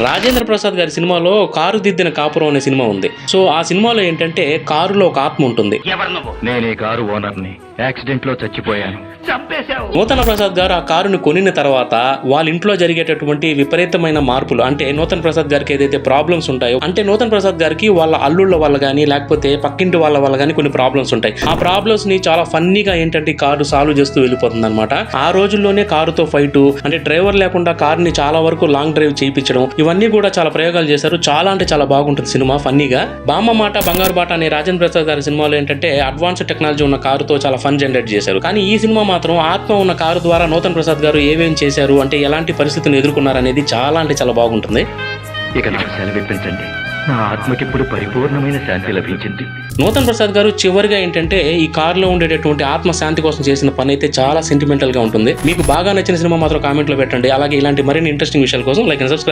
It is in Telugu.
రాజేంద్ర ప్రసాద్ గారి సినిమాలో కారు దిద్దిన కాపురం అనే సినిమా ఉంది. సో ఆ సినిమాలో ఏంటంటే కారులో ఒక ఆత్మ ఉంటుంది. నేనే కారు ఓనర్ని, యాక్సిడెంట్ లో చచ్చిపోయాను. నూతన ప్రసాద్ గారు ఆ కారుని కొనిన తర్వాత వాళ్ళ ఇంట్లో జరిగేటటువంటి విపరీతమైన మార్పులు, అంటే నూతన ప్రసాద్ గారికి ఏదైతే ప్రాబ్లమ్స్ ఉంటాయో, అంటే నూతన ప్రసాద్ గారికి వాళ్ళ అల్లుళ్ళ వల్ల కానీ లేకపోతే పక్కింటి వాళ్ళ వల్ల కానీ కొన్ని ప్రాబ్లమ్స్ ఉంటాయి. ఆ ప్రాబ్లమ్స్ ని చాలా ఫన్నీగా ఏంటంటే కారు సాల్వ్ చేస్తూ వెళ్ళిపోతుంది అనమాట. ఆ రోజుల్లోనే కారుతో ఫైట్, అంటే డ్రైవర్ లేకుండా కారుని చాలా వరకు లాంగ్ డ్రైవ్ చేయించడం, ఇవన్నీ కూడా చాలా ప్రయోగాలు చేశారు. చాలా అంటే చాలా బాగుంటుంది సినిమా, ఫన్నీగా. బామ్మ మాట బంగారు బాట అనే రాజేంద్ర ప్రసాద్ గారి సినిమాలో ఏంటంటే అడ్వాన్స్ టెక్నాలజీ ఉన్న కారుతో చాలా ఫన్ జనరేట్ చేశారు. కానీ ఈ సినిమా మాత్రం ఆత్మ ఉన్న కారు ద్వారా నూతన్ ప్రసాద్ గారు ఏమేం చేశారు, అంటే ఎలాంటి పరిస్థితులను ఎదుర్కొన్నారు అనేది చాలా అంటే చాలా బాగుంటుంది. ఇక నాకు సెలవిప్పించండి, నా ఆత్మకి ఇప్పుడు పరిపూర్ణమైన శాంతి లభించింది. నూతన్ ప్రసాద్ గారు చివరిగా ఏంటంటే ఈ కారులో ఉండేటటువంటి ఆత్మ శాంతి కోసం చేసిన పని అయితే చాలా సెంటిమెంటల్ గా ఉంటుంది. మీకు బాగా నచ్చిన సినిమా మాత్రం కామెంట్ లో పెట్టండి. అలాగే ఇలాంటి మరిన్ని ఇంట్రెస్టింగ్ విషయాల కోసం లైక్ అండ్ సబ్స్క్రైబ్.